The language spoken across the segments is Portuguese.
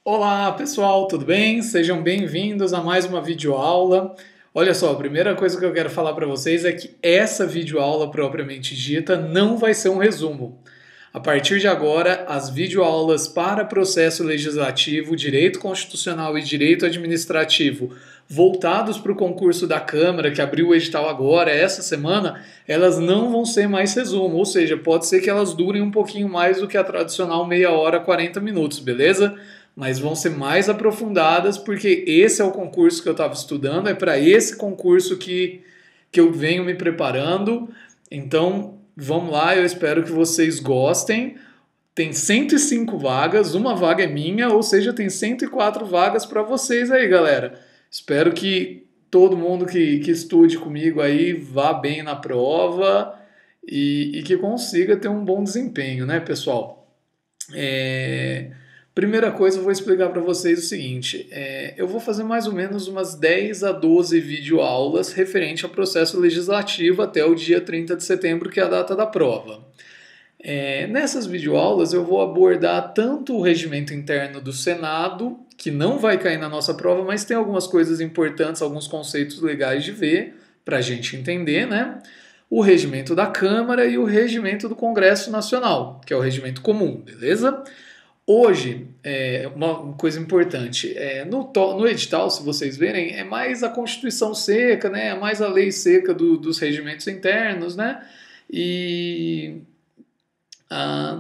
Olá pessoal, tudo bem? Sejam bem-vindos a mais uma videoaula. Olha só, a primeira coisa que eu quero falar para vocês é que essa videoaula propriamente dita não vai ser um resumo. A partir de agora, as videoaulas para processo legislativo, direito constitucional e direito administrativo voltados para o concurso da Câmara, que abriu o edital agora, essa semana, elas não vão ser mais resumo, ou seja, pode ser que elas durem um pouquinho mais do que a tradicional meia hora, 40 minutos, beleza? Mas vão ser mais aprofundadas, porque esse é o concurso que eu estava estudando, é para esse concurso que eu venho me preparando. Então, vamos lá, eu espero que vocês gostem. Tem 105 vagas, uma vaga é minha, ou seja, tem 104 vagas para vocês aí, galera. Espero que todo mundo que estude comigo aí vá bem na prova e que consiga ter um bom desempenho, né, pessoal? Primeira coisa, eu vou explicar para vocês o seguinte: eu vou fazer mais ou menos umas 10 a 12 videoaulas referente ao processo legislativo até o dia 30 de setembro, que é a data da prova. Nessas videoaulas eu vou abordar tanto o regimento interno do Senado, que não vai cair na nossa prova, mas tem algumas coisas importantes, alguns conceitos legais de ver, para a gente entender, né? O regimento da Câmara e o regimento do Congresso Nacional, que é o regimento comum, beleza? Hoje, uma coisa importante, no edital, se vocês verem, é mais a Constituição seca, né? É mais a lei seca dos regimentos internos, né? E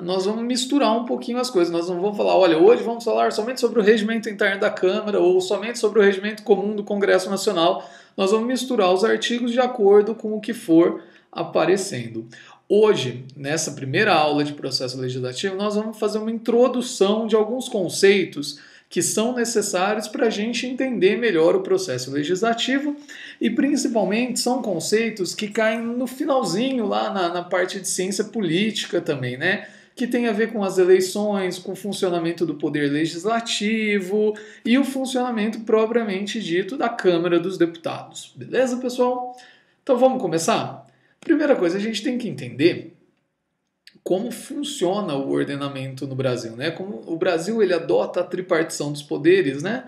nós vamos misturar um pouquinho as coisas. Nós não vamos falar, olha, hoje vamos falar somente sobre o regimento interno da Câmara ou somente sobre o regimento comum do Congresso Nacional. Nós vamos misturar os artigos de acordo com o que for aparecendo. Hoje, nessa primeira aula de processo legislativo, nós vamos fazer uma introdução de alguns conceitos que são necessários para a gente entender melhor o processo legislativo e, principalmente, são conceitos que caem no finalzinho, lá na parte de ciência política também, né? Que tem a ver com as eleições, com o funcionamento do poder legislativo e o funcionamento propriamente dito da Câmara dos Deputados. Beleza, pessoal? Então vamos começar? Primeira coisa, a gente tem que entender como funciona o ordenamento no Brasil, né? Como o Brasil ele adota a tripartição dos poderes, né?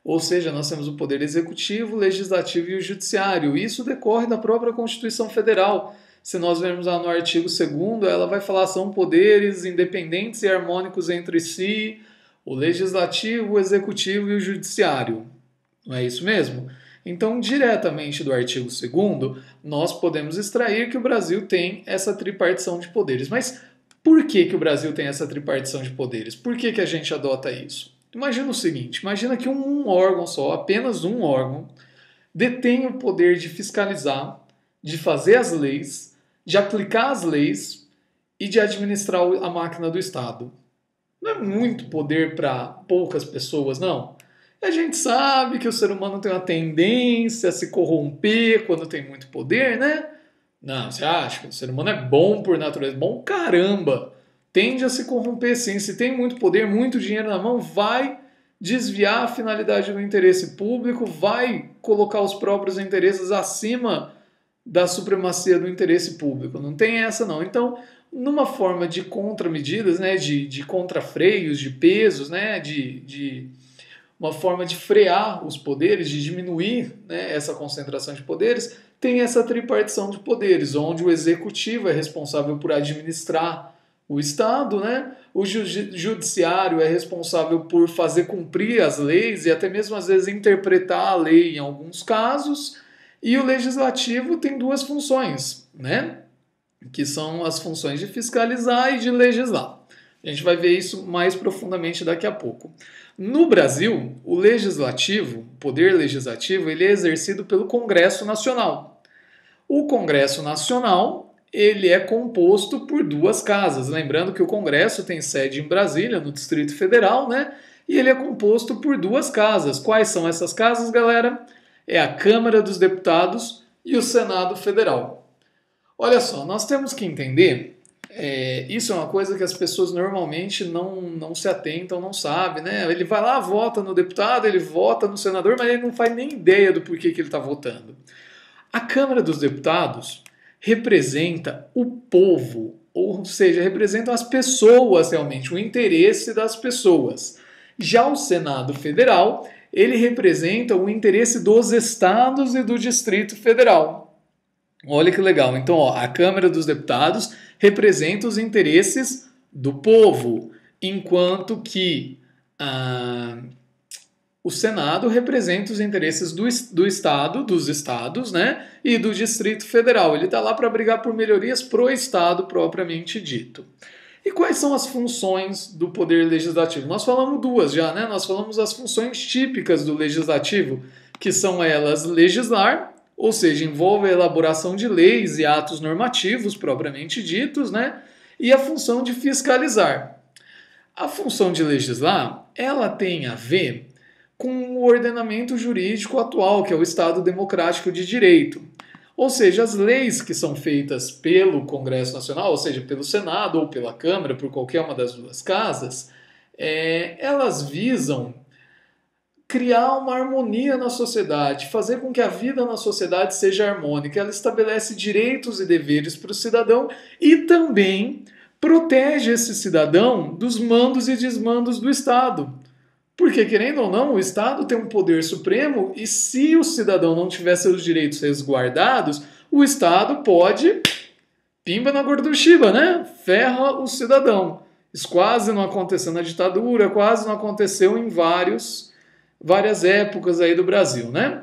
Ou seja, nós temos o poder executivo, legislativo e o judiciário. Isso decorre da própria Constituição Federal. Se nós vermos lá no artigo 2º, ela vai falar são poderes independentes e harmônicos entre si, o legislativo, o executivo e o judiciário. Não é isso mesmo? Então, diretamente do artigo 2º, nós podemos extrair que o Brasil tem essa tripartição de poderes. Mas por que o Brasil tem essa tripartição de poderes? Por que a gente adota isso? Imagina o seguinte, imagina que um órgão só, apenas um órgão, detém o poder de fiscalizar, de fazer as leis, de aplicar as leis e de administrar a máquina do Estado. Não é muito poder para poucas pessoas, não? A gente sabe que o ser humano tem uma tendência a se corromper quando tem muito poder, né? Não, você acha que o ser humano é bom por natureza? Bom caramba! Tende a se corromper sim. Se tem muito poder, muito dinheiro na mão, vai desviar a finalidade do interesse público, vai colocar os próprios interesses acima da supremacia do interesse público. Não tem essa não. Então, numa forma de contramedidas, né, de contrafreios, de pesos, né, de uma forma de frear os poderes, de diminuir, né, essa concentração de poderes, tem essa tripartição de poderes, onde o executivo é responsável por administrar o Estado, né? O judiciário é responsável por fazer cumprir as leis e até mesmo às vezes interpretar a lei em alguns casos, e o legislativo tem duas funções, né? Que são as funções de fiscalizar e de legislar. A gente vai ver isso mais profundamente daqui a pouco. No Brasil, o legislativo, o poder legislativo, ele é exercido pelo Congresso Nacional. O Congresso Nacional, ele é composto por duas casas. Lembrando que o Congresso tem sede em Brasília, no Distrito Federal, né? E ele é composto por duas casas. Quais são essas casas, galera? É a Câmara dos Deputados e o Senado Federal. Olha só, nós temos que entender, isso é uma coisa que as pessoas normalmente não se atentam, não sabem, né? Ele vai lá, vota no deputado, ele vota no senador, mas ele não faz nem ideia do porquê que ele está votando. A Câmara dos Deputados representa o povo, ou seja, representa as pessoas realmente, o interesse das pessoas. Já o Senado Federal, ele representa o interesse dos estados e do Distrito Federal. Olha que legal. Então, ó, a Câmara dos Deputados representa os interesses do povo, enquanto que o Senado representa os interesses do Estado, dos estados, né, e do Distrito Federal. Ele está lá para brigar por melhorias pro Estado propriamente dito. E quais são as funções do Poder Legislativo? Nós falamos duas já, né? Nós falamos as funções típicas do Legislativo, que são elas legislar, ou seja, envolve a elaboração de leis e atos normativos propriamente ditos, né? E a função de fiscalizar. A função de legislar, ela tem a ver com o ordenamento jurídico atual, que é o Estado Democrático de Direito. Ou seja, as leis que são feitas pelo Congresso Nacional, ou seja, pelo Senado ou pela Câmara, por qualquer uma das duas casas, elas visam criar uma harmonia na sociedade, fazer com que a vida na sociedade seja harmônica. Ela estabelece direitos e deveres para o cidadão e também protege esse cidadão dos mandos e desmandos do Estado. Porque, querendo ou não, o Estado tem um poder supremo e se o cidadão não tiver seus direitos resguardados, o Estado pode, pimba na gorduchiba, né? Ferra o cidadão. Isso quase não aconteceu na ditadura, quase não aconteceu em várias épocas aí do Brasil, né?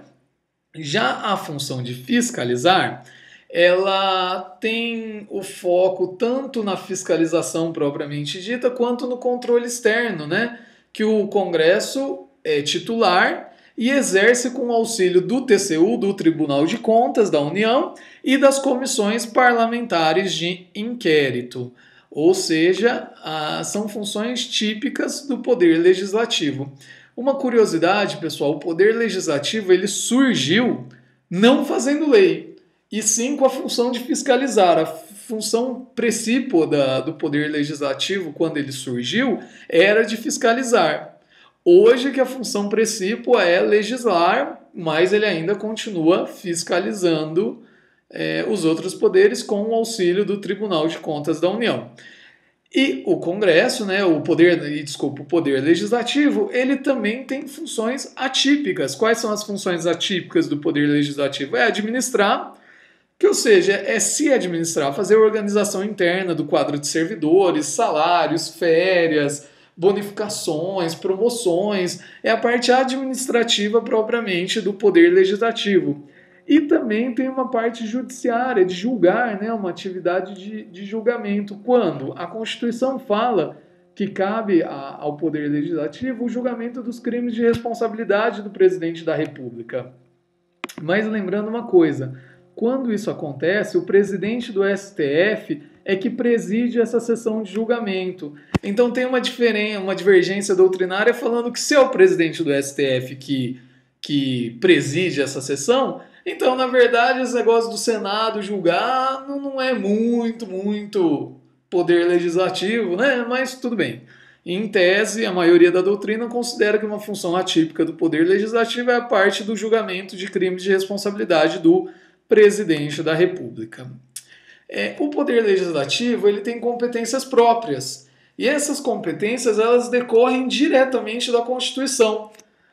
Já a função de fiscalizar, ela tem o foco tanto na fiscalização propriamente dita, quanto no controle externo, né? Que o Congresso é titular e exerce com o auxílio do TCU, do Tribunal de Contas da União, e das comissões parlamentares de inquérito. Ou seja, são funções típicas do Poder Legislativo. Uma curiosidade, pessoal, o Poder Legislativo ele surgiu não fazendo lei, e sim com a função de fiscalizar. A função precípua do Poder Legislativo, quando ele surgiu, era de fiscalizar. Hoje que a função precípua é legislar, mas ele ainda continua fiscalizando os outros poderes com o auxílio do Tribunal de Contas da União. E o Congresso, né, o Poder Legislativo, ele também tem funções atípicas. Quais são as funções atípicas do Poder Legislativo? É administrar, que, ou seja, é se administrar, fazer a organização interna do quadro de servidores, salários, férias, bonificações, promoções, é a parte administrativa propriamente do Poder Legislativo. E também tem uma parte judiciária, de julgar, né, uma atividade de julgamento, quando a Constituição fala que cabe ao Poder Legislativo o julgamento dos crimes de responsabilidade do Presidente da República. Mas lembrando uma coisa, quando isso acontece, o presidente do STF é que preside essa sessão de julgamento. Então tem uma divergência doutrinária falando que se é o presidente do STF que preside essa sessão, então, na verdade, esse negócio do Senado julgar não é muito poder legislativo, né? Mas tudo bem. Em tese, a maioria da doutrina considera que uma função atípica do poder legislativo é a parte do julgamento de crimes de responsabilidade do presidente da República. O poder legislativo ele tem competências próprias. E essas competências elas decorrem diretamente da Constituição.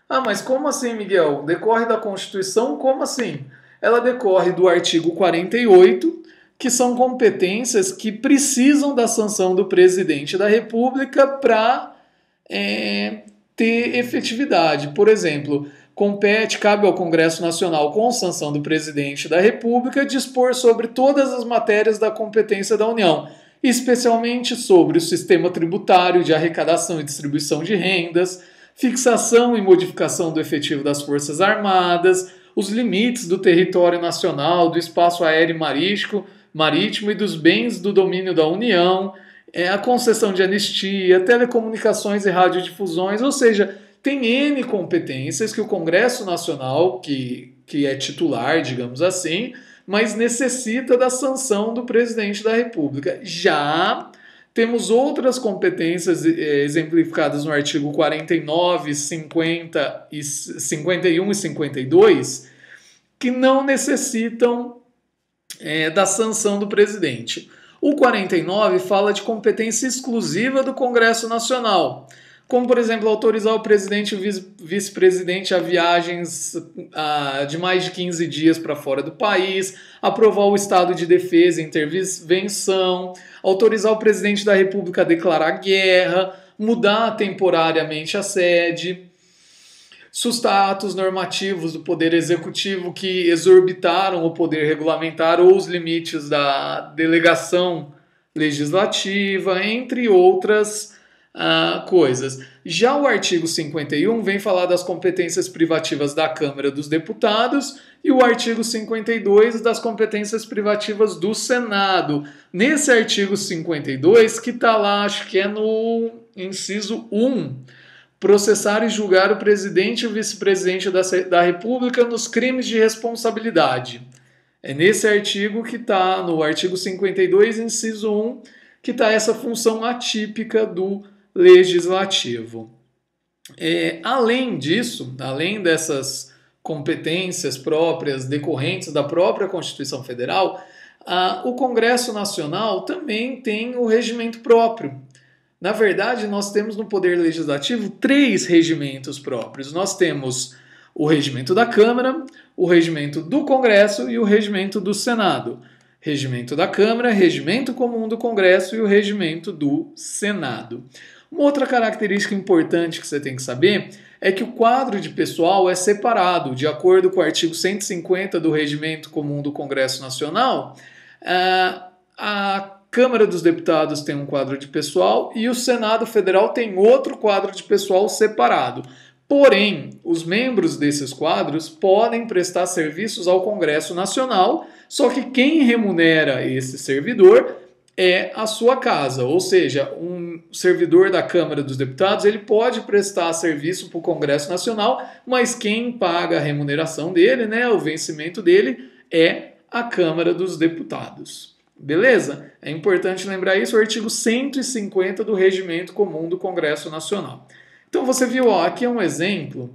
Ah, mas como assim, Miguel? Decorre da Constituição? Como assim? Ela decorre do artigo 48, que são competências que precisam da sanção do presidente da República para ter efetividade. Por exemplo, cabe ao Congresso Nacional, com sanção do presidente da República, dispor sobre todas as matérias da competência da União, especialmente sobre o sistema tributário de arrecadação e distribuição de rendas, fixação e modificação do efetivo das Forças Armadas, os limites do território nacional, do espaço aéreo e marítimo e dos bens do domínio da União, a concessão de anistia, telecomunicações e radiodifusões, ou seja, tem N competências que o Congresso Nacional, que é titular, digamos assim, mas necessita da sanção do presidente da República. Já temos outras competências exemplificadas no artigo 49, 50, 51 e 52 que não necessitam da sanção do presidente. O 49 fala de competência exclusiva do Congresso Nacional. como, por exemplo, autorizar o presidente e o vice-presidente a viagens de mais de 15 dias para fora do país, aprovar o estado de defesa e intervenção, autorizar o presidente da República a declarar guerra, mudar temporariamente a sede, sustar atos normativos do Poder Executivo que exorbitaram o poder regulamentar ou os limites da delegação legislativa, entre outras coisas. Já o artigo 51 vem falar das competências privativas da Câmara dos Deputados e o artigo 52 das competências privativas do Senado. Nesse artigo 52, que está lá, acho que é no inciso 1, processar e julgar o presidente e o vice-presidente da República nos crimes de responsabilidade. É nesse artigo que está, no artigo 52, inciso 1, que está essa função atípica do legislativo. Além disso, além dessas competências próprias decorrentes da própria Constituição Federal, o Congresso Nacional também tem o regimento próprio. Na verdade, nós temos no Poder Legislativo 3 regimentos próprios. Nós temos o regimento da Câmara, o regimento do Congresso e o regimento do Senado. Regimento da Câmara, regimento comum do Congresso e o regimento do Senado. Uma outra característica importante que você tem que saber é que o quadro de pessoal é separado. De acordo com o artigo 150 do Regimento Comum do Congresso Nacional, a Câmara dos Deputados tem um quadro de pessoal e o Senado Federal tem outro quadro de pessoal separado. Porém, os membros desses quadros podem prestar serviços ao Congresso Nacional, só que quem remunera esse servidor é a sua casa, ou seja, um servidor da Câmara dos Deputados ele pode prestar serviço para o Congresso Nacional, mas quem paga a remuneração dele, o vencimento dele, é a Câmara dos Deputados. Beleza? É importante lembrar isso, o artigo 150 do Regimento Comum do Congresso Nacional. Então você viu, aqui é um exemplo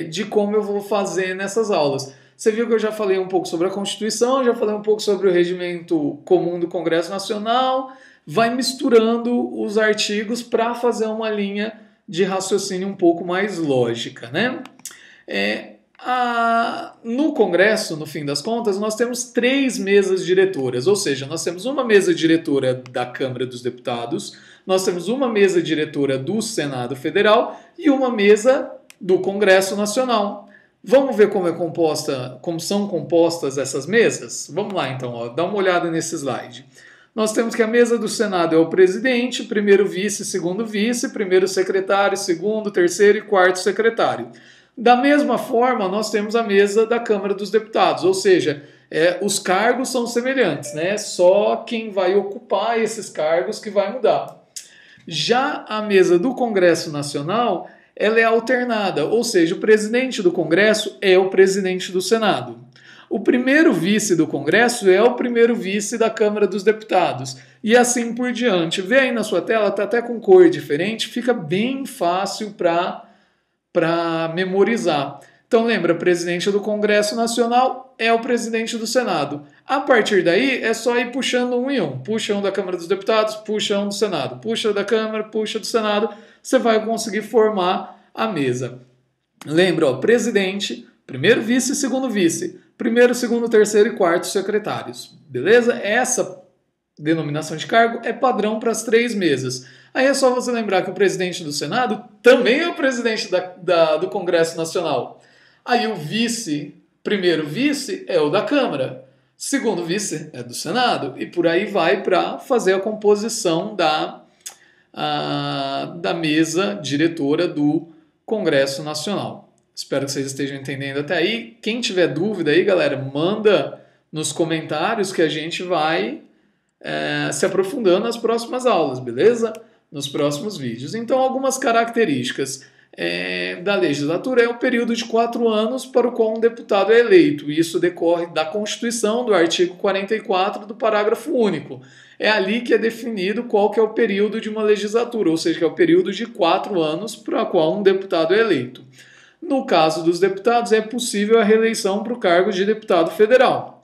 de como eu vou fazer nessas aulas. Você viu que eu já falei um pouco sobre a Constituição, já falei um pouco sobre o Regimento Comum do Congresso Nacional, vai misturando os artigos para fazer uma linha de raciocínio um pouco mais lógica, né? No Congresso, no fim das contas, nós temos 3 mesas diretoras, ou seja, nós temos uma mesa diretora da Câmara dos Deputados, nós temos uma mesa diretora do Senado Federal e uma mesa do Congresso Nacional. Vamos ver como são compostas essas mesas? Vamos lá então, dá uma olhada nesse slide. Nós temos que a mesa do Senado é o presidente, primeiro vice, segundo vice, primeiro secretário, segundo, terceiro e quarto secretário. Da mesma forma, nós temos a mesa da Câmara dos Deputados, ou seja, os cargos são semelhantes, só quem vai ocupar esses cargos que vai mudar. Já a mesa do Congresso Nacional, ela é alternada, ou seja, o presidente do Congresso é o presidente do Senado. O primeiro vice do Congresso é o primeiro vice da Câmara dos Deputados. E assim por diante. Vê aí na sua tela, está até com cor diferente, fica bem fácil para memorizar. Então lembra, presidente do Congresso Nacional é o presidente do Senado. A partir daí é só ir puxando um e um. Puxa um da Câmara dos Deputados, puxa um do Senado. Puxa da Câmara, puxa do Senado. Você vai conseguir formar a mesa. Lembra, presidente, primeiro vice e segundo vice. Primeiro, segundo, terceiro e quarto secretários. Beleza? Essa denominação de cargo é padrão para as 3 mesas. Aí é só você lembrar que o presidente do Senado também é o presidente do Congresso Nacional. Aí o primeiro vice é o da Câmara, segundo vice é do Senado, e por aí vai para fazer a composição da mesa diretora do Congresso Nacional. Espero que vocês estejam entendendo até aí. Quem tiver dúvida aí, galera, manda nos comentários que a gente vai se aprofundando nas próximas aulas, beleza? Nos próximos vídeos. Então, algumas características da legislatura é o período de 4 anos para o qual um deputado é eleito. Isso decorre da Constituição, do artigo 44 do parágrafo único. É ali que é definido qual que é o período de uma legislatura, ou seja, que é o período de 4 anos para o qual um deputado é eleito. No caso dos deputados, é possível a reeleição para o cargo de deputado federal.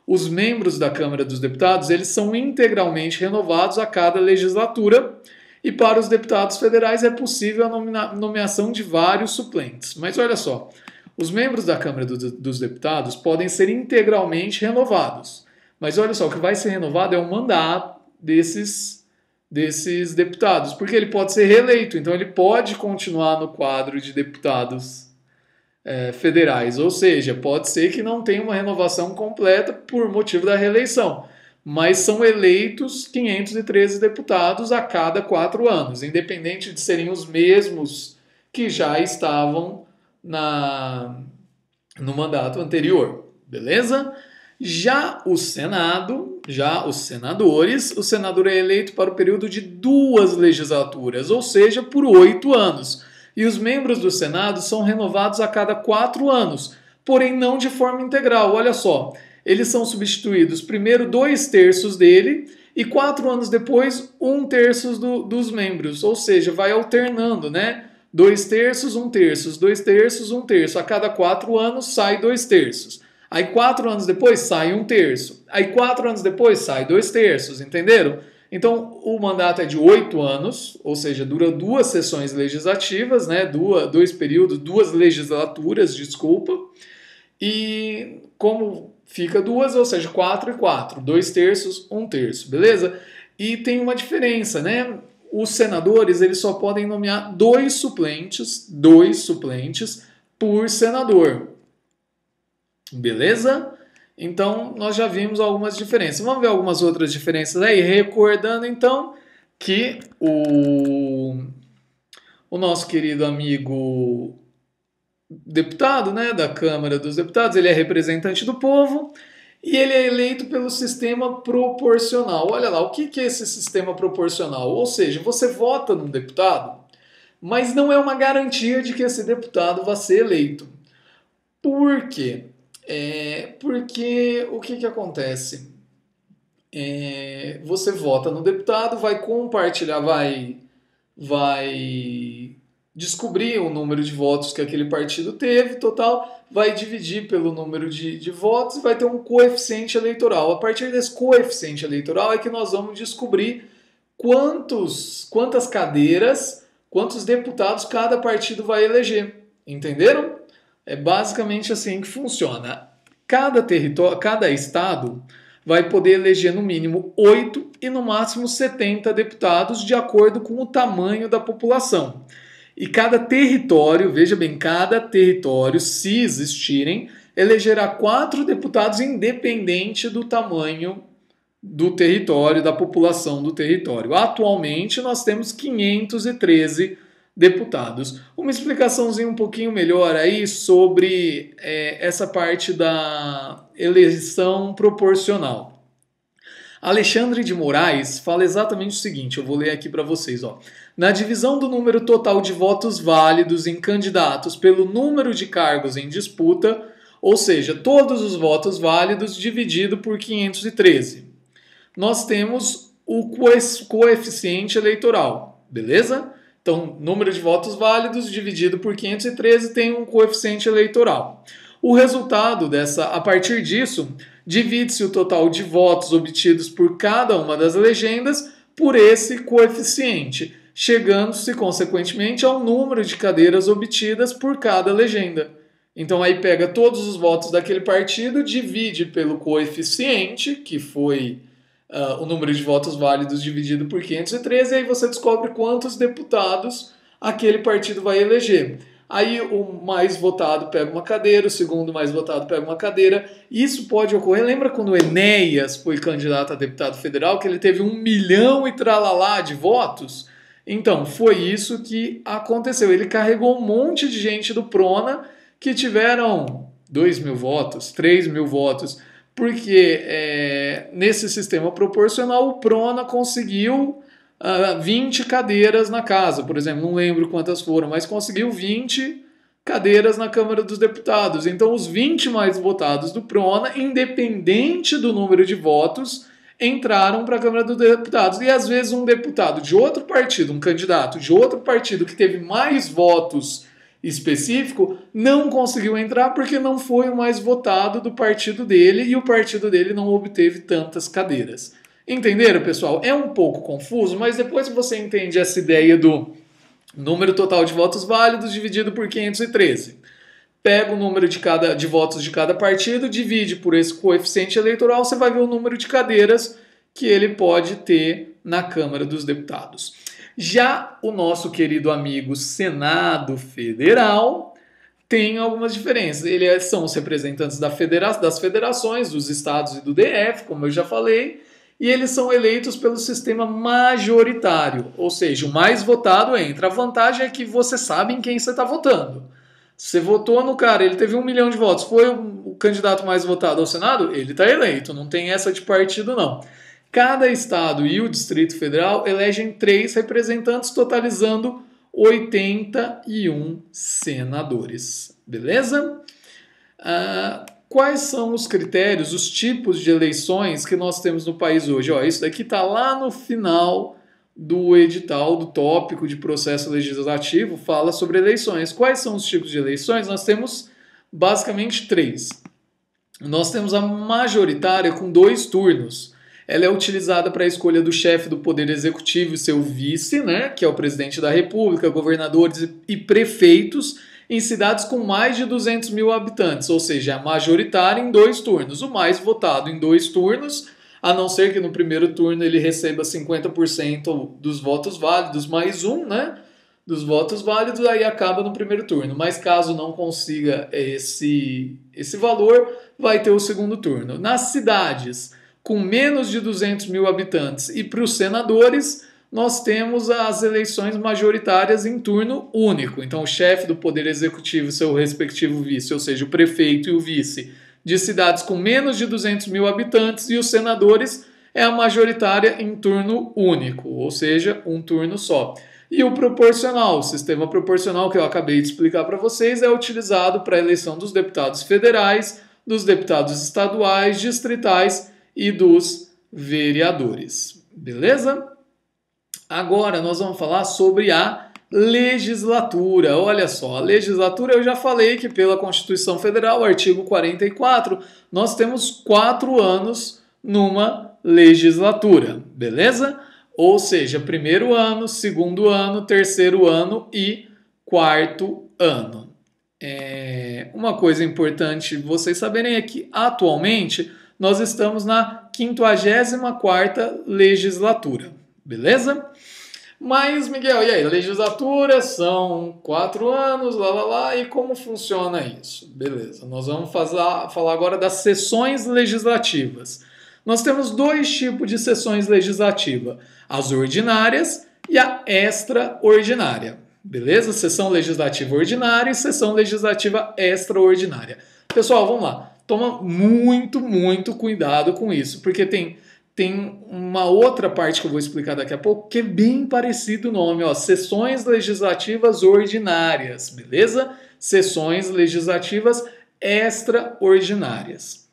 Os membros da Câmara dos Deputados eles são integralmente renovados a cada legislatura E para os deputados federais é possível a nomeação de vários suplentes. Mas olha só, os membros da Câmara dos Deputados podem ser integralmente renovados. Mas olha só, o que vai ser renovado é o mandato desses deputados, porque ele pode ser reeleito, então ele pode continuar no quadro de deputados federais, ou seja, pode ser que não tenha uma renovação completa por motivo da reeleição, mas são eleitos 513 deputados a cada 4 anos, independente de serem os mesmos que já estavam no mandato anterior, beleza? Já o Senado, os senadores, o senador é eleito para o período de 2 legislaturas, ou seja, por 8 anos. E os membros do Senado são renovados a cada 4 anos, porém não de forma integral. Olha só, eles são substituídos primeiro 2/3 dele e 4 anos depois 1/3 dos membros, ou seja, vai alternando, né? 2/3, 1/3, 2/3, 1/3. A cada 4 anos sai 2/3. Aí 4 anos depois sai 1/3. Aí 4 anos depois sai 2/3, entenderam? Então o mandato é de 8 anos, ou seja, dura 2 sessões legislativas, né? 2 períodos, 2 legislaturas, desculpa. E como fica 2, ou seja, 4 e 4, 2/3, 1/3, beleza? E tem uma diferença, né? Os senadores eles só podem nomear 2 suplentes por senador. Beleza? Então, nós já vimos algumas diferenças. Vamos ver algumas outras diferenças aí. Recordando, então, que o nosso querido amigo deputado, né, da Câmara dos Deputados, ele é representante do povo e ele é eleito pelo sistema proporcional. Olha lá, o que é esse sistema proporcional? Ou seja, você vota num deputado, mas não é uma garantia de que esse deputado vai ser eleito. Por quê? Porque o que acontece? Você vota no deputado, vai compartilhar, vai descobrir o número de votos que aquele partido teve, total, vai dividir pelo número de votos e vai ter um coeficiente eleitoral. A partir desse coeficiente eleitoral é que nós vamos descobrir quantas cadeiras, quantos deputados cada partido vai eleger. Entenderam? É basicamente assim que funciona. Cada estado vai poder eleger no mínimo 8 e no máximo 70 deputados de acordo com o tamanho da população. E cada território, veja bem, cada território, se existirem, elegerá 4 deputados independente do tamanho do território, da população do território. Atualmente nós temos 513 deputados. Uma explicaçãozinha um pouquinho melhor aí sobre essa parte da eleição proporcional. Alexandre de Moraes fala exatamente o seguinte, eu vou ler aqui para vocês. Na divisão do número total de votos válidos em candidatos pelo número de cargos em disputa, ou seja, todos os votos válidos dividido por 513, nós temos o coeficiente eleitoral, beleza? Então, número de votos válidos dividido por 513 tem um coeficiente eleitoral. O resultado a partir disso, divide-se o total de votos obtidos por cada uma das legendas por esse coeficiente, chegando-se, consequentemente, ao número de cadeiras obtidas por cada legenda. Então, aí pega todos os votos daquele partido, divide pelo coeficiente, que foi o número de votos válidos dividido por 513, e aí você descobre quantos deputados aquele partido vai eleger. Aí o mais votado pega uma cadeira, o segundo mais votado pega uma cadeira. Isso pode ocorrer. Lembra quando o Enéas foi candidato a deputado federal, que ele teve 1 milhão e tralalá de votos? Então, foi isso que aconteceu. Ele carregou um monte de gente do Prona que tiveram 2.000 votos, 3.000 votos, porque nesse sistema proporcional o Prona conseguiu 20 cadeiras na casa, por exemplo, não lembro quantas foram, mas conseguiu 20 cadeiras na Câmara dos Deputados. Então os 20 mais votados do Prona, independente do número de votos, entraram para a Câmara dos Deputados. E às vezes um deputado de outro partido, um candidato de outro partido que teve mais votos específico, não conseguiu entrar porque não foi o mais votado do partido dele e o partido dele não obteve tantas cadeiras. Entenderam, pessoal? É um pouco confuso, mas depois que você entende essa ideia do número total de votos válidos dividido por 513, pega o número de votos de cada partido, divide por esse coeficiente eleitoral, você vai ver o número de cadeiras que ele pode ter na Câmara dos Deputados. Já o nosso querido amigo Senado Federal tem algumas diferenças. Eles são os representantes das federações, dos estados e do DF, como eu já falei, e eles são eleitos pelo sistema majoritário, ou seja, o mais votado entra. A vantagem é que você sabe em quem você está votando. Você votou no cara, ele teve 1 milhão de votos, foi o candidato mais votado ao Senado, ele está eleito, não tem essa de partido não. Cada estado e o Distrito Federal elegem 3 representantes, totalizando 81 senadores. Beleza? Quais são os critérios, os tipos de eleições que nós temos no país hoje? Isso daqui está lá no final do edital, do tópico de processo legislativo, fala sobre eleições. Quais são os tipos de eleições? Nós temos basicamente 3. Nós temos a majoritária com 2 turnos. Ela é utilizada para a escolha do chefe do Poder Executivo e seu vice, né, que é o presidente da República, governadores e prefeitos, em cidades com mais de 200 mil habitantes, ou seja, a majoritária em 2 turnos. O mais votado em 2 turnos, a não ser que no primeiro turno ele receba 50% dos votos válidos, mais um, né, dos votos válidos, aí acaba no primeiro turno. Mas caso não consiga esse valor, vai ter o segundo turno. Nas cidades com menos de 200 mil habitantes e para os senadores, nós temos as eleições majoritárias em turno único. Então, o chefe do Poder Executivo e seu respectivo vice, ou seja, o prefeito e o vice, de cidades com menos de 200 mil habitantes, e os senadores é a majoritária em turno único, ou seja, um turno só. E o proporcional, o sistema proporcional que eu acabei de explicar para vocês, é utilizado para a eleição dos deputados federais, dos deputados estaduais, distritais e dos vereadores. Beleza? Agora nós vamos falar sobre a legislatura. Olha só, a legislatura eu já falei que pela Constituição Federal, artigo 44, nós temos 4 anos numa legislatura, beleza? Ou seja, primeiro ano, segundo ano, terceiro ano e quarto ano. Uma coisa importante vocês saberem é que atualmente nós estamos na 54ª legislatura, beleza? Mas, Miguel, e aí? Legislatura são 4 anos, e como funciona isso? Beleza, nós vamos falar agora das sessões legislativas. Nós temos 2 tipos de sessões legislativas, as ordinárias e a extraordinária, beleza? Sessão legislativa ordinária e sessão legislativa extraordinária. Pessoal, vamos lá. Toma muito cuidado com isso, porque tem uma outra parte que eu vou explicar daqui a pouco que é bem parecido o nome, sessões legislativas ordinárias, beleza? Sessões legislativas extraordinárias.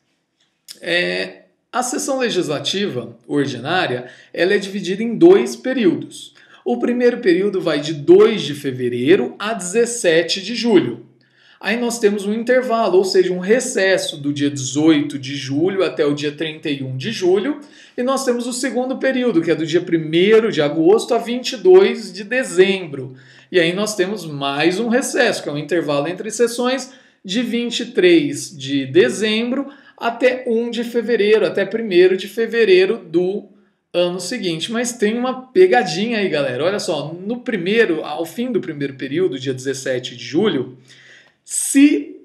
A sessão legislativa ordinária, ela é dividida em 2 períodos. O primeiro período vai de 2 de fevereiro a 17 de julho. Aí nós temos um intervalo, ou seja, um recesso do dia 18 de julho até o dia 31 de julho. E nós temos o segundo período, que é do dia 1º de agosto a 22 de dezembro. E aí nós temos mais um recesso, que é um intervalo entre sessões de 23 de dezembro até 1 de fevereiro, até 1º de fevereiro do ano seguinte. Mas tem uma pegadinha aí, galera. Olha só, ao fim do primeiro período, dia 17 de julho, se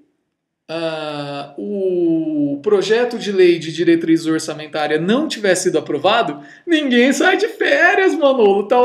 o projeto de lei de diretriz orçamentária não tiver sido aprovado, ninguém sai de férias, Manolo. Tá,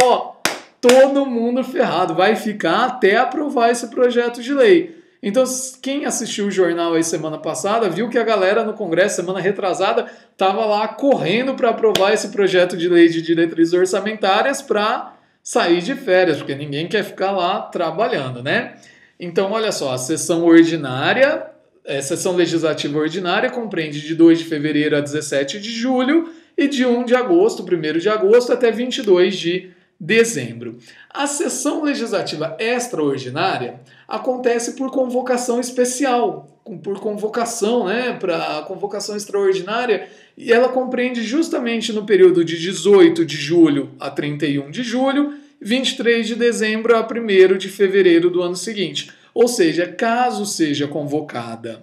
todo mundo ferrado. Vai ficar até aprovar esse projeto de lei. Então, quem assistiu o jornal aí semana passada, viu que a galera no Congresso, semana retrasada, estava lá correndo para aprovar esse projeto de lei de diretrizes orçamentárias para sair de férias, porque ninguém quer ficar lá trabalhando, né? Então, olha só, a sessão legislativa ordinária compreende de 2 de fevereiro a 17 de julho e de 1 de agosto, 1º de agosto, até 22 de dezembro. A sessão legislativa extraordinária acontece por convocação especial, por convocação, né, para convocação extraordinária, e ela compreende justamente no período de 18 de julho a 31 de julho, 23 de dezembro a 1º de fevereiro do ano seguinte. Ou seja, caso seja convocada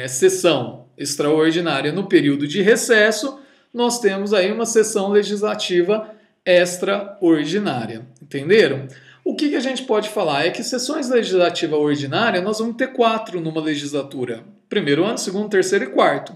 sessão extraordinária no período de recesso, nós temos aí uma sessão legislativa extraordinária. Entenderam? O que a gente pode falar é que sessões legislativas ordinárias nós vamos ter 4 numa legislatura. Primeiro ano, segundo, terceiro e quarto.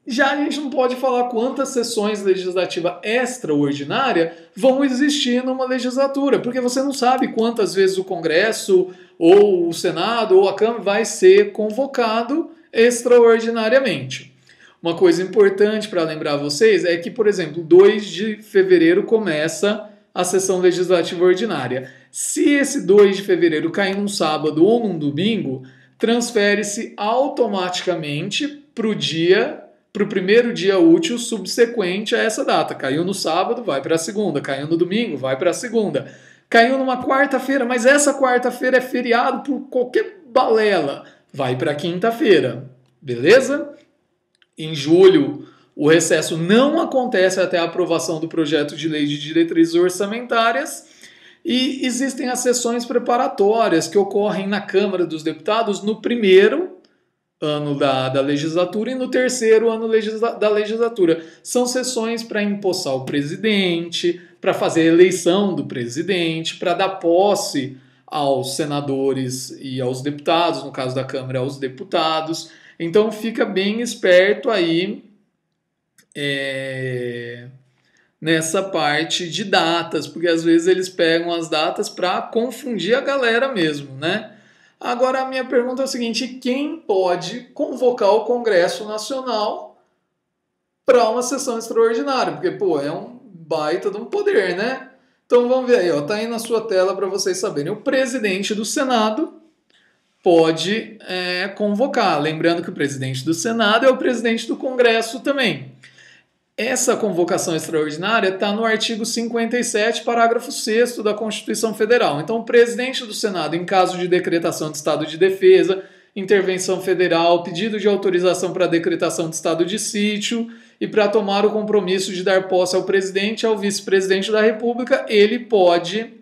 Já a gente não pode falar quantas sessões legislativas extraordinárias vão existir numa legislatura, porque você não sabe quantas vezes o Congresso, ou o Senado, ou a Câmara vai ser convocado extraordinariamente. Uma coisa importante para lembrar vocês é que, por exemplo, 2 de fevereiro começa a sessão legislativa ordinária. Se esse 2 de fevereiro cair num sábado ou num domingo, transfere-se automaticamente para o primeiro dia útil subsequente a essa data. Caiu no sábado, vai para a segunda. Caiu no domingo, vai para a segunda. Caiu numa quarta-feira, mas essa quarta-feira é feriado por qualquer balela. Vai para quinta-feira, beleza? Em julho, o recesso não acontece até a aprovação do projeto de lei de diretrizes orçamentárias e existem as sessões preparatórias que ocorrem na Câmara dos Deputados no primeiro ano da legislatura e no terceiro ano da legislatura. São sessões para empossar o presidente, para fazer a eleição do presidente, para dar posse aos senadores e aos deputados, no caso da Câmara, aos deputados. Então fica bem esperto aí nessa parte de datas, porque às vezes eles pegam as datas para confundir a galera mesmo, né? Agora a minha pergunta é o seguinte: quem pode convocar o Congresso Nacional para uma sessão extraordinária? Porque, é um baita de um poder, né? Então vamos ver aí, ó, tá aí na sua tela para vocês saberem. O presidente do Senado pode convocar. Lembrando que o presidente do Senado é o presidente do Congresso também. Essa convocação extraordinária está no artigo 57, parágrafo 6º da Constituição Federal. Então, o presidente do Senado, em caso de decretação de estado de defesa, intervenção federal, pedido de autorização para decretação de estado de sítio e para tomar o compromisso de dar posse ao presidente e ao vice-presidente da República, ele pode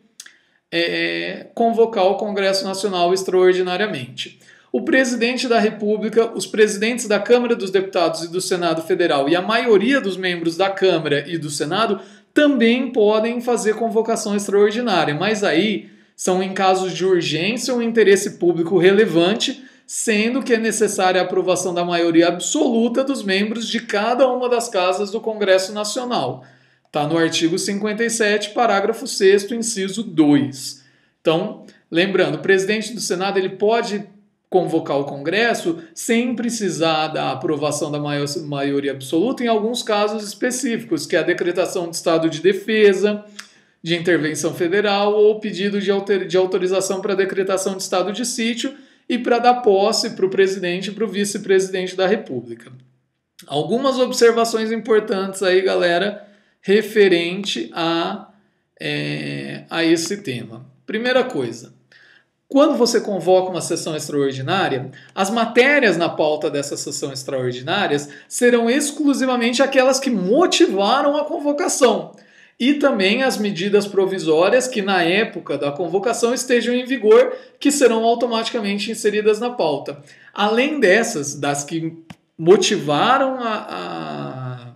convocar o Congresso Nacional extraordinariamente. O presidente da República, os presidentes da Câmara dos Deputados e do Senado Federal e a maioria dos membros da Câmara e do Senado também podem fazer convocação extraordinária, mas aí são em casos de urgência ou interesse público relevante, sendo que é necessária a aprovação da maioria absoluta dos membros de cada uma das casas do Congresso Nacional. Está no artigo 57, parágrafo 6º, inciso 2. Então, lembrando, o presidente do Senado ele pode convocar o Congresso sem precisar da aprovação da maioria absoluta em alguns casos específicos, que é a decretação de estado de defesa, de intervenção federal ou pedido de autorização para decretação de estado de sítio e para dar posse para o presidente e para o vice-presidente da República. Algumas observações importantes aí, galera, referente a esse tema. Primeira coisa, quando você convoca uma sessão extraordinária, as matérias na pauta dessa sessão extraordinária serão exclusivamente aquelas que motivaram a convocação e também as medidas provisórias que na época da convocação estejam em vigor, que serão automaticamente inseridas na pauta. Além dessas, das que motivaram a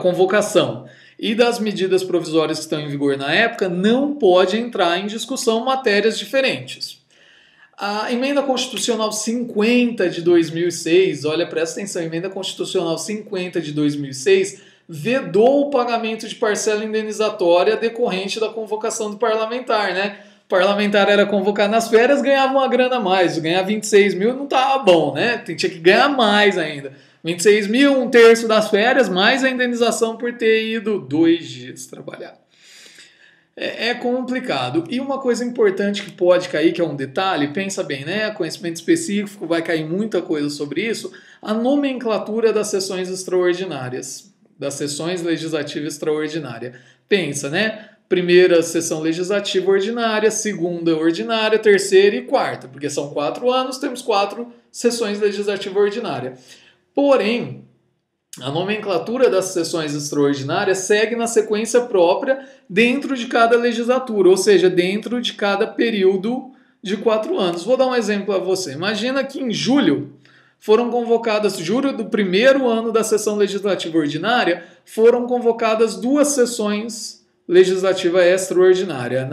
convocação e das medidas provisórias que estão em vigor na época, não pode entrar em discussão matérias diferentes. A Emenda Constitucional 50 de 2006, olha, presta atenção, a Emenda Constitucional 50 de 2006 vedou o pagamento de parcela indenizatória decorrente da convocação do parlamentar, né? O parlamentar era convocado nas férias, ganhava uma grana a mais, ganhar 26 mil não estava bom, né? Tinha que ganhar mais ainda. 26 mil, 1/3 das férias, mais a indenização por ter ido 2 dias trabalhar. É complicado. E uma coisa importante que pode cair, que é um detalhe, pensa bem, né? Conhecimento específico, vai cair muita coisa sobre isso. A nomenclatura das sessões extraordinárias, das sessões legislativas extraordinárias. Pensa, né? primeira sessão legislativa ordinária, segunda ordinária, terceira e quarta, porque são 4 anos, temos 4 sessões legislativas ordinárias. Porém, a nomenclatura das sessões extraordinárias segue na sequência própria dentro de cada legislatura, ou seja, dentro de cada período de 4 anos. Vou dar um exemplo a você. Imagina que em julho foram convocadas, julho do primeiro ano da sessão legislativa ordinária, foram convocadas 2 sessões legislativa extraordinária,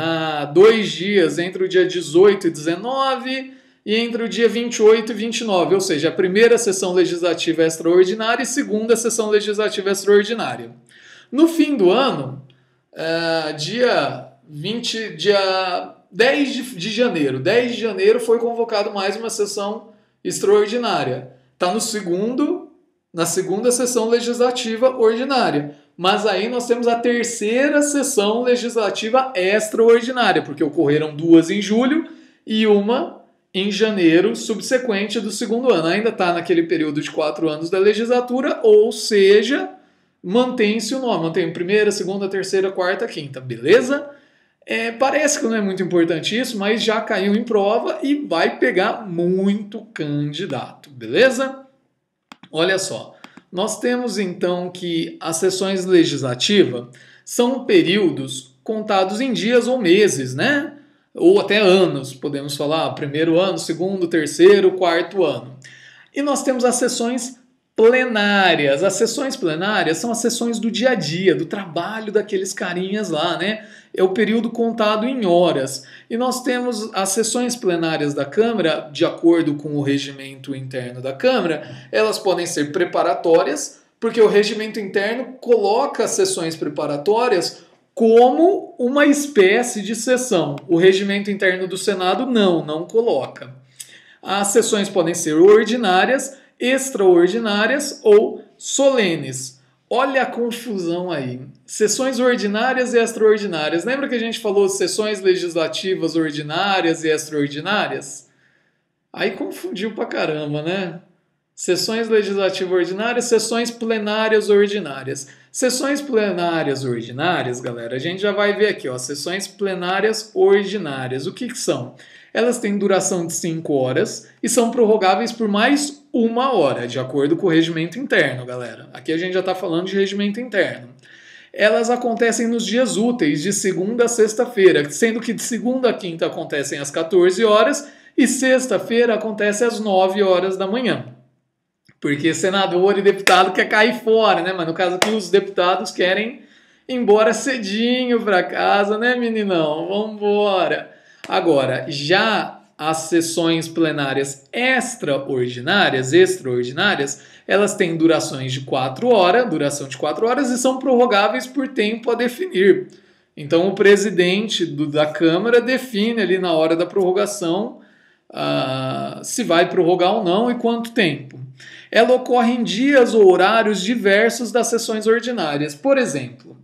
2 dias, entre o dia 18 e 19 e entre o dia 28 e 29, ou seja, a primeira sessão legislativa extraordinária e segunda sessão legislativa extraordinária. No fim do ano, dia 10 de janeiro, 10 de janeiro foi convocado mais uma sessão extraordinária. Está na segunda sessão legislativa ordinária. Mas aí nós temos a terceira sessão legislativa extraordinária, porque ocorreram 2 em julho e uma em janeiro subsequente do segundo ano. Ainda está naquele período de 4 anos da legislatura, ou seja, mantém-se o nome. Mantém primeira, segunda, terceira, quarta, quinta, beleza? Parece que não é muito importante isso, mas já caiu em prova e vai pegar muito candidato, beleza? Olha só, nós temos então que as sessões legislativas são períodos contados em dias ou meses, né? Ou até anos, podemos falar, primeiro ano, segundo, terceiro, quarto ano. E nós temos as sessões plenárias. As sessões plenárias são as sessões do dia a dia, do trabalho daqueles carinhas lá, né? É o período contado em horas. E nós temos as sessões plenárias da Câmara, de acordo com o regimento interno da Câmara, elas podem ser preparatórias, porque o regimento interno coloca as sessões preparatórias como uma espécie de sessão. O regimento interno do Senado não coloca. As sessões podem ser ordinárias, extraordinárias ou solenes. Olha a confusão aí. Sessões ordinárias e extraordinárias. Lembra que a gente falou de sessões legislativas ordinárias e extraordinárias? Aí confundiu pra caramba, né? Sessões legislativas ordinárias, sessões plenárias ordinárias. Sessões plenárias ordinárias, galera, a gente já vai ver aqui, ó, sessões plenárias ordinárias. O que são? Elas têm duração de 5 horas e são prorrogáveis por mais 1 hora, de acordo com o regimento interno, galera. Aqui a gente já está falando de regimento interno. Elas acontecem nos dias úteis, de segunda a sexta-feira, sendo que de segunda a quinta acontecem às 14 horas e sexta-feira acontece às 9 horas da manhã. Porque senador e deputado quer cair fora, né? Mas no caso aqui os deputados querem ir embora cedinho para casa, né, meninão? Vambora! Agora, já as sessões plenárias extraordinárias, elas têm durações de 4 horas, duração de 4 horas e são prorrogáveis por tempo a definir. Então o presidente da Câmara define ali na hora da prorrogação se vai prorrogar ou não e quanto tempo. Ela ocorre em dias ou horários diversos das sessões ordinárias. Por exemplo,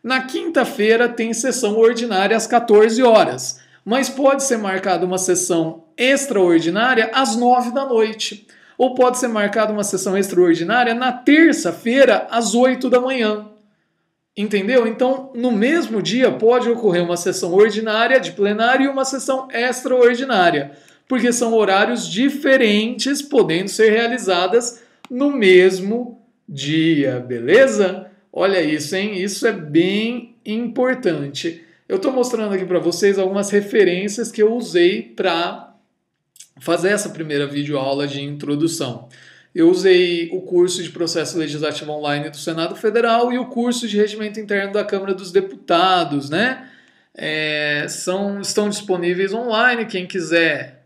na quinta-feira tem sessão ordinária às 14 horas, mas pode ser marcada uma sessão extraordinária às 9 da noite. Ou pode ser marcada uma sessão extraordinária na terça-feira às 8 da manhã. Entendeu? Então, no mesmo dia pode ocorrer uma sessão ordinária de plenário e uma sessão extraordinária, porque são horários diferentes, podendo ser realizadas no mesmo dia, beleza? Olha isso, hein? Isso é bem importante. Eu estou mostrando aqui para vocês algumas referências que eu usei para fazer essa primeira videoaula de introdução. Eu usei o curso de Processo Legislativo Online do Senado Federal e o curso de Regimento Interno da Câmara dos Deputados, né? Estão disponíveis online, quem quiser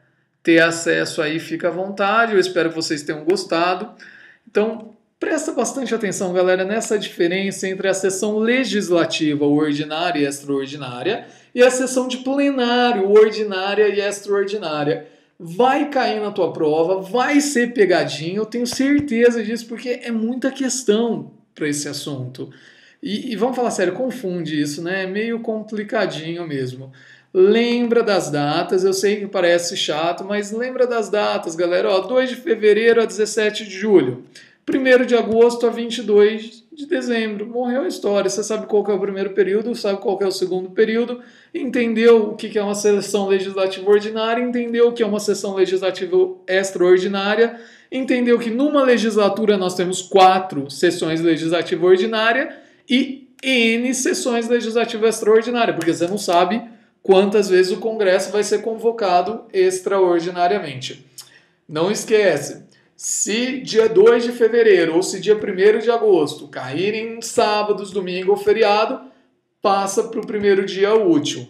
ter acesso aí, fica à vontade. Eu espero que vocês tenham gostado. Então, presta bastante atenção, galera, nessa diferença entre a sessão legislativa ordinária e extraordinária e a sessão de plenário ordinária e extraordinária. Vai cair na tua prova, vai ser pegadinho, eu tenho certeza disso, porque é muita questão para esse assunto. E vamos falar sério, confunde isso, né? É meio complicadinho mesmo. Lembra das datas, eu sei que parece chato, mas lembra das datas, galera. 2 de fevereiro a 17 de julho, 1º de agosto a 22 de dezembro. Morreu a história. Você sabe qual que é o primeiro período, sabe qual que é o segundo período, entendeu o que é uma sessão legislativa ordinária, entendeu o que é uma sessão legislativa extraordinária, entendeu que numa legislatura nós temos 4 sessões legislativas ordinárias e N sessões legislativas extraordinárias, porque você não sabe quantas vezes o Congresso vai ser convocado extraordinariamente. Não esquece, se dia 2 de fevereiro ou se dia 1º de agosto caírem sábados, domingo ou feriado, passa para o primeiro dia útil.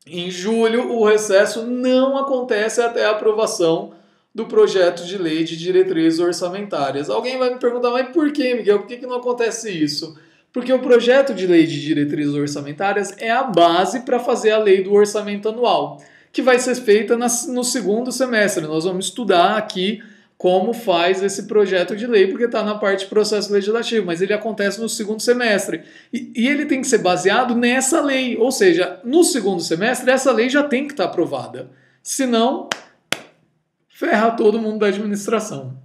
Em julho, o recesso não acontece até a aprovação do projeto de lei de diretrizes orçamentárias. Alguém vai me perguntar, mas por que, Miguel? Por que não acontece isso? Porque o projeto de lei de diretrizes orçamentárias é a base para fazer a lei do orçamento anual, que vai ser feita no segundo semestre. Nós vamos estudar aqui como faz esse projeto de lei, porque está na parte de processo legislativo, mas ele acontece no segundo semestre. E ele tem que ser baseado nessa lei, ou seja, no segundo semestre essa lei já tem que estar aprovada. Senão, ferra todo mundo da administração.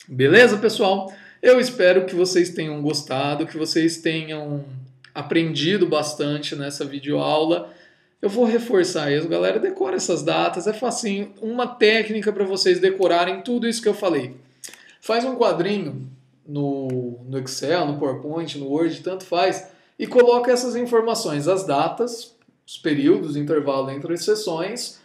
Beleza, pessoal? Eu espero que vocês tenham gostado, que vocês tenham aprendido bastante nessa videoaula. Eu vou reforçar isso, galera. Decora essas datas, é facinho. Uma técnica para vocês decorarem tudo isso que eu falei. Faz um quadrinho no Excel, no PowerPoint, no Word, tanto faz, e coloca essas informações, as datas, os períodos, intervalo entre as sessões,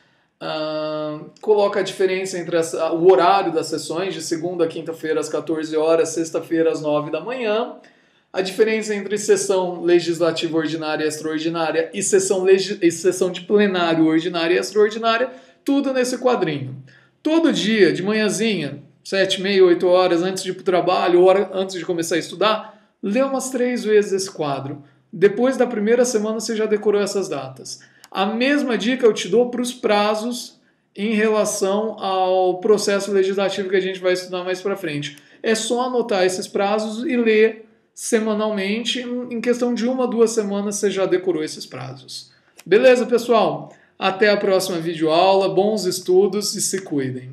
coloca a diferença entre o horário das sessões, de segunda a quinta-feira às 14 horas, sexta-feira às 9 da manhã, a diferença entre sessão legislativa ordinária e extraordinária e sessão de plenário ordinária e extraordinária, tudo nesse quadrinho. Todo dia, de manhãzinha, 7h30, 8 horas, antes de ir para o trabalho, ou antes de começar a estudar, lê umas 3 vezes esse quadro. Depois da primeira semana você já decorou essas datas. A mesma dica eu te dou para os prazos em relação ao processo legislativo que a gente vai estudar mais para frente. É só anotar esses prazos e ler semanalmente. Em questão de 1 a 2 semanas você já decorou esses prazos. Beleza, pessoal? Até a próxima videoaula. Bons estudos e se cuidem.